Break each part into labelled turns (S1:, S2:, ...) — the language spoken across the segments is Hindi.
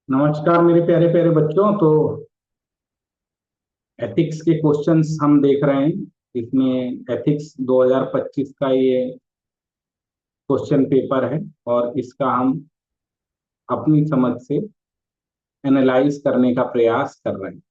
S1: नमस्कार मेरे प्यारे प्यारे बच्चों। तो एथिक्स के क्वेश्चंस हम देख रहे हैं। इसमें एथिक्स 2025 का ये क्वेश्चन पेपर है और इसका हम अपनी समझ से एनालाइज करने का प्रयास कर रहे हैं।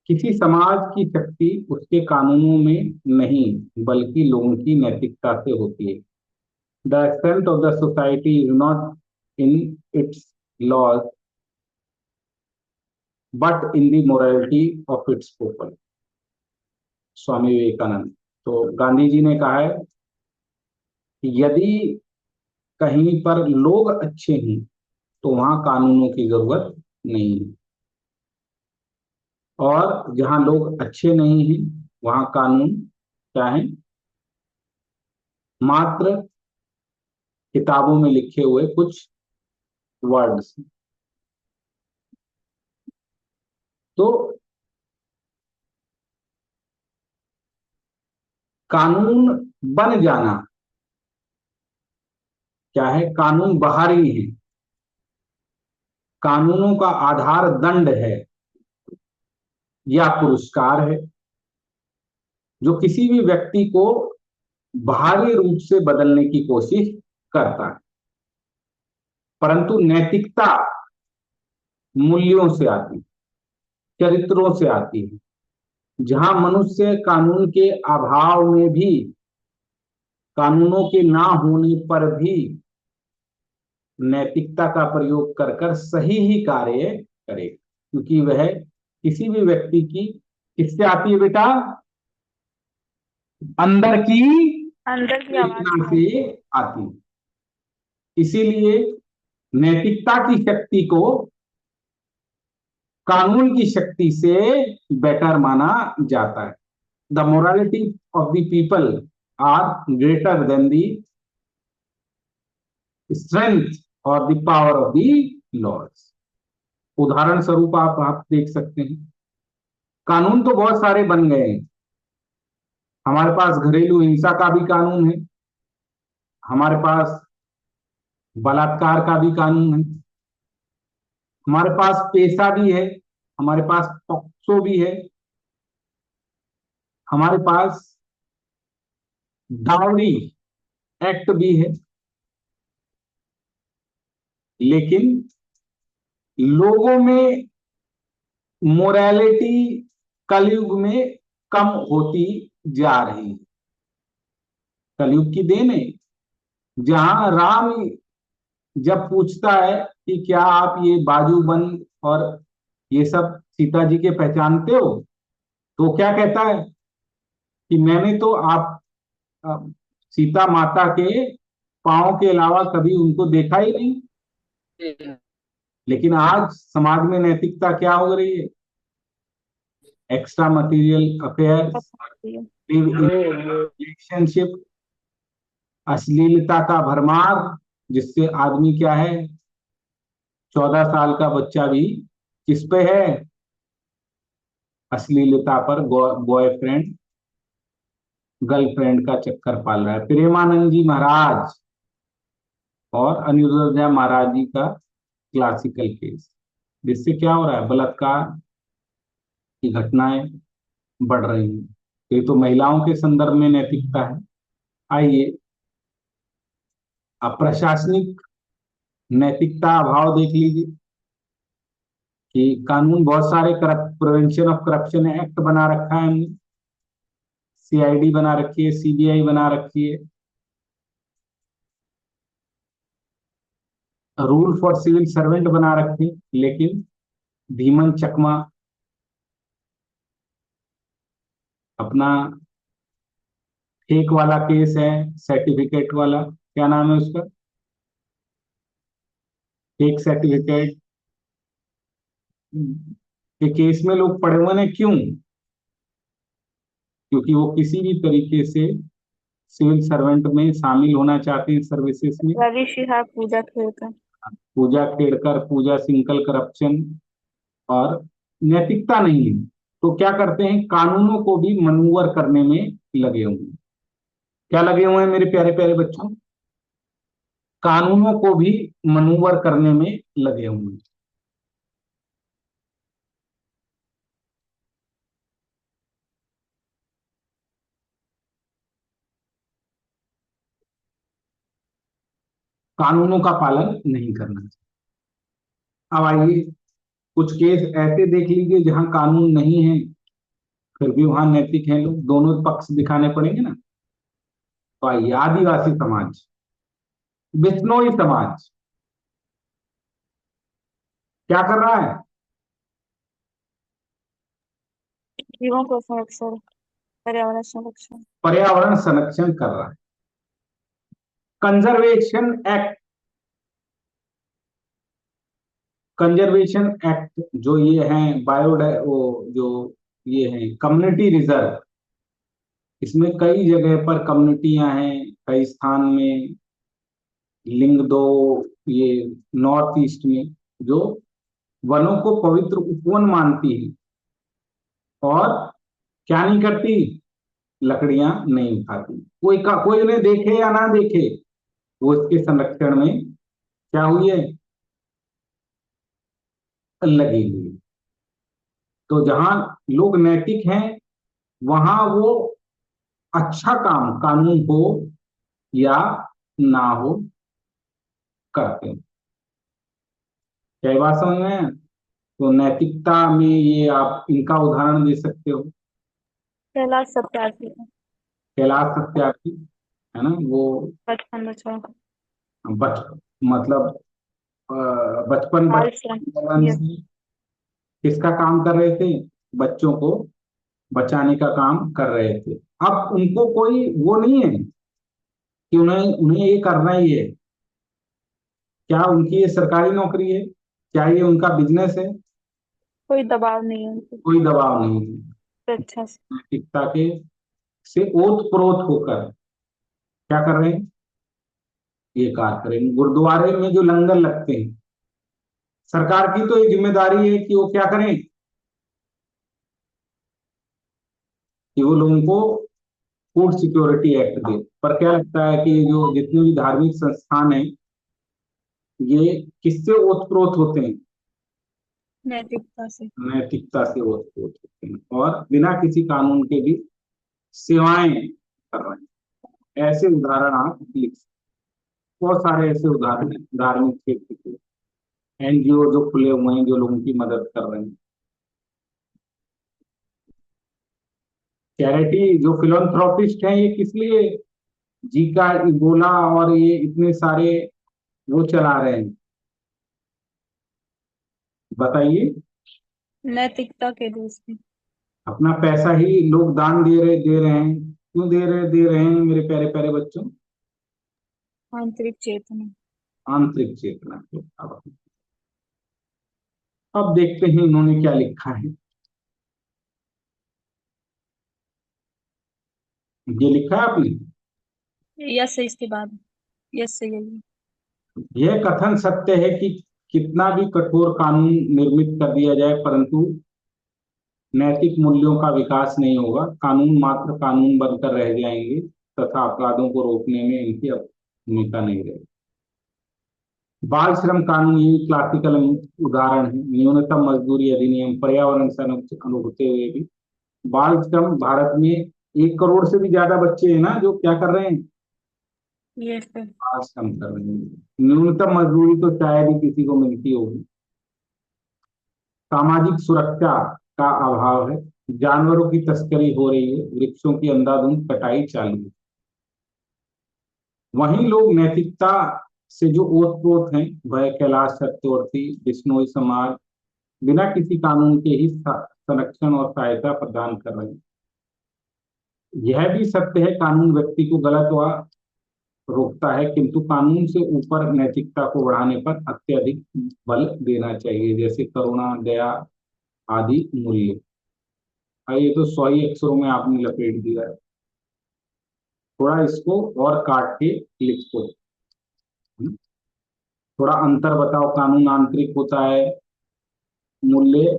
S1: किसी समाज की शक्ति उसके कानूनों में नहीं बल्कि लोगों की नैतिकता से होती है। The extent of the society is not in its laws but in the morality of its people. Swami Vivekananda. तो गांधी जी ने कहा है कि यदि कहीं पर लोग अच्छे हैं तो वहां कानूनों की जरूरत नहीं है, और जहां लोग अच्छे नहीं हैं वहां कानून क्या है? मात्र किताबों में लिखे हुए कुछ वर्ड्स। तो कानून बन जाना क्या है? कानून बाहरी है। कानूनों का आधार दंड है या पुरस्कार है, जो किसी भी व्यक्ति को बाहरी रूप से बदलने की कोशिश करता है। परंतु नैतिकता मूल्यों से आती है, चरित्रों से आती है। जहां मनुष्य कानून के अभाव में भी, कानूनों के ना होने पर भी नैतिकता का प्रयोग कर कर सही ही कार्य करे, क्योंकि वह किसी भी व्यक्ति की किससे आती है बेटा? अंदर की
S2: अंदर की आवाज
S1: चेतना
S2: से।
S1: से आती है। इसीलिए नैतिकता की शक्ति को कानून की शक्ति से बेटर माना जाता है। The morality of the people are greater than the strength और the power of the laws. उदाहरण स्वरूप आप देख सकते हैं, कानून तो बहुत सारे बन गए हैं। हमारे पास घरेलू हिंसा का भी कानून है, हमारे पास बलात्कार का भी कानून है, हमारे पास पेशा भी है, हमारे पास पॉक्सो भी है, हमारे पास डाउरी एक्ट भी है। लेकिन लोगों में मोरालिटी कलयुग में कम होती जा रही है। कलयुग की देन है, जहां राम जब पूछता है कि क्या आप ये बाजूबंद और ये सब सीता जी के पहचानते हो, तो क्या कहता है कि मैंने तो आप अ, सीता माता के पांव के अलावा कभी उनको देखा ही नहीं। लेकिन आज समाज में नैतिकता क्या हो रही है? Extra material affairs, live in relationship, अश्लीलता का भरमार, जिससे आदमी क्या है, 14 साल का बच्चा भी किस पे है? अश्लीलता पर। बॉयफ्रेंड गर्लफ्रेंड का चक्कर पाल रहा है। प्रेमानंद जी महाराज और अनिरुद्ध महाराज जी का क्लासिकल केस, जिससे क्या हो रहा है? बलात्कार की घटनाएं बढ़ रही हैं। तो ये तो महिलाओं के संदर्भ में नैतिकता है। आइए अब प्रशासनिक नैतिकता अभाव देख लीजिए कि कानून बहुत सारे, प्रिवेंशन ऑफ करप्शन एक्ट बना रखा है हमने, सीआईडी बना रखी है, सीबीआई बना रखी है, रूल फॉर सिविल सर्वेंट बना रखे, लेकिन धीमन चकमा अपना फेक वाला केस है, सर्टिफिकेट वाला, क्या नाम है उसका? फेक सर्टिफिकेट के केस में लोग पड़े हुए हैं। क्यों? क्योंकि वो किसी भी तरीके से सिविल सर्वेंट में शामिल होना चाहते हैं, सर्विसेज में।
S2: रवि शिहाब पूजा खेलकर।
S1: पूजा खेड़कर, पूजा सिंकल करप्शन, और नैतिकता नहीं है। तो क्या करते हैं? कानूनों को भी मनूवर करने में लगे हुए हैं। क्या लगे हुए हैं मेरे प्यारे प्यारे बच्चों? कानूनों को भी मनूवर करने में लगे हुए हैं। कानूनों का पालन नहीं करना चाहिए। अब आइए कुछ केस ऐसे देख लीजिए जहां कानून नहीं है, फिर भी वहां नैतिक हैं लोग, दोनों पक्ष दिखाने पड़ेंगे ना। तो आइए, आदिवासी समाज, बिश्नोई समाज क्या कर रहा है?
S2: जीवों को संरक्षण, पर्यावरण संरक्षण।
S1: पर्यावरण संरक्षण कर रहा है। कंजर्वेशन एक्ट, कंजर्वेशन एक्ट जो ये है, वो जो ये है कम्युनिटी रिजर्व, इसमें कई जगह पर कम्युनिटियां हैं, कई स्थान में, लिंग दो, ये नॉर्थ ईस्ट में, जो वनों को पवित्र उपवन मानती है और क्या नहीं करती, लकड़ियां नहीं उठाती। कोई उन्हें देखे या ना देखे, वो इसके संरक्षण में क्या हुई है, लगी हुई है। तो जहां लोग नैतिक हैं, वहां वो अच्छा काम, कानून हो या ना हो, करते हैं। क्या ये बात समझ में है? तो नैतिकता में ये आप इनका उदाहरण दे सकते हो।
S2: कैलाश सत्यार्थी का
S1: कैलाश सत्यार्थी, है ना वो,
S2: बचपन बचाओ,
S1: बच मतलब अ, बचपन
S2: बाल श्रम।
S1: बचपन
S2: ये
S1: से किसका काम कर रहे थे? बच्चों को बचाने का काम कर रहे थे। अब उनको कोई वो नहीं है कि उन्हें उन्हें ये करना ही है। क्या उनकी ये सरकारी नौकरी है? क्या ये उनका बिजनेस है?
S2: कोई दबाव नहीं है उनको,
S1: कोई दबाव नहीं है।
S2: स्वेच्छा से।
S1: नैतिकता के से ओत प्रोत होकर क्या कर रहे हैं, ये कार्य करें। गुरुद्वारे में जो लंगर लगते हैं, सरकार की तो ये जिम्मेदारी है कि वो क्या करें, कि वो लोगों को फूड सिक्योरिटी एक्ट दे। पर क्या लगता है कि ये जो जितने भी धार्मिक संस्थान हैं, ये किससे ओतप्रोत होते हैं?
S2: नैतिकता से।
S1: नैतिकता से ओतप्रोत होते हैं और बिना किसी कानून के भी सेवाएं कर रहे हैं। ऐसे उदाहरण आप लिख सकते हैं। बहुत सारे ऐसे उदाहरण हैं धार्मिक क्षेत्र के, एनजीओ जो खुले हुए हैं, जो लोगों की मदद कर रहे हैं। चैरिटी जो फिलोंथ्रोपिस्ट हैं, ये किस लिए जीका, इबोला और ये इतने सारे वो चला रहे हैं, बताइए।
S2: नैतिकता के रूप में।
S1: अपना पैसा ही लोग दान दे रहे हैं। क्यों दे रहे हैं मेरे प्यारे प्यारे बच्चों?
S2: आंतरिक चेतना।
S1: आंतरिक चेतना के। अब देखते हैं इन्होंने क्या लिखा है। ये लिखा है आपने,
S2: यस है इसके बाद, यस से यही।
S1: यह कथन सत्य है कि कितना भी कठोर कानून निर्मित कर दिया जाए, परंतु नैतिक मूल्यों का विकास नहीं होगा। कानून मात्र कानून बनकर रह जाएंगे तथा अपराधों को रोकने में इनकी भूमिका नहीं रहेगी। बाल श्रम कानून ये क्लासिकल उदाहरण है। न्यूनतम मजदूरी अधिनियम, पर्यावरण संरक्षण होते हुए भी बाल श्रम, भारत में 1 करोड़ से भी ज्यादा बच्चे हैं ना जो क्या कर रहे हैं,
S2: यस है।
S1: बाल श्रम कर रहे हैं। न्यूनतम मजदूरी तो शायद ही किसी को मिलती होगी। सामाजिक सुरक्षा का अभाव है। जानवरों की तस्करी हो रही है, वृक्षों की अंधाधुंध कटाई चालू है। वहीं लोग नैतिकता से जो ओत-प्रोत हैं, वह कैलाश सत्यार्थी, बिश्नोई समाज बिना किसी कानून के ही संरक्षण और सहायता प्रदान कर रहे हैं। यह भी सत्य है, कानून व्यक्ति को गलत व रोकता है, किंतु कानून से ऊपर नैतिकता को बढ़ाने पर अत्यधिक बल देना चाहिए, जैसे करुणा, दया आदि मूल्य। ये तो 100 ही अक्षरों में आपने लपेट दिया है। थोड़ा इसको और काट के लिखो। थोड़ा अंतर बताओ। कानून आंतरिक होता है, मूल्य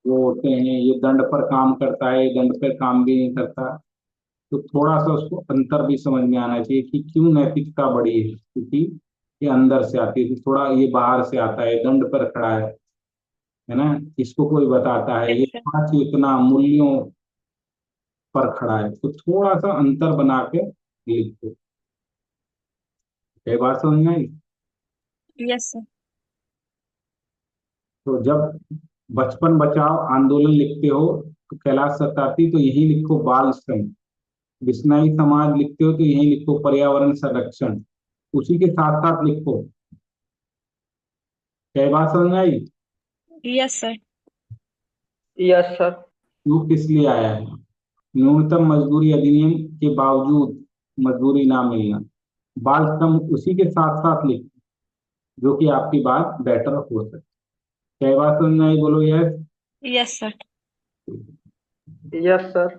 S1: वो होते हैं, ये दंड पर काम करता है, ये दंड पर काम भी नहीं करता। तो थोड़ा सा उसको अंतर भी समझ में आना चाहिए कि क्यों नैतिकता बड़ी है, क्योंकि ये अंदर से आती है, तो थोड़ा ये बाहर से आता है, दंड पर खड़ा है ना। इसको कोई बताता है, ये
S2: यस सर।
S1: थोड़ा चेतना मूल्यों पर खड़ा है, तो थोड़ा सा अंतर बना के लिखो। ये बात समझ में आई?
S2: Yes sir.
S1: तो जब बचपन बचाओ आंदोलन लिखते हो तो कैलाश सत्यार्थी, तो यही लिखो बाल श्रम। बिश्नोई समाज लिखते हो तो यही लिखो पर्यावरण संरक्षण। उसी के साथ साथ लिखो। क्या ये बात समझ में आई?
S2: Yes sir.
S3: Yes sir.
S1: क्यों, किस लिए आया है? न्यूनतम मजदूरी अधिनियम के बावजूद मजदूरी ना मिलना, बाल श्रम उसी के साथ साथ लिखो, जो कि आपकी बात बेटर हो सके। क्या ये बात समझ में आई? बोलो yes.
S2: Yes sir.
S3: Yes sir.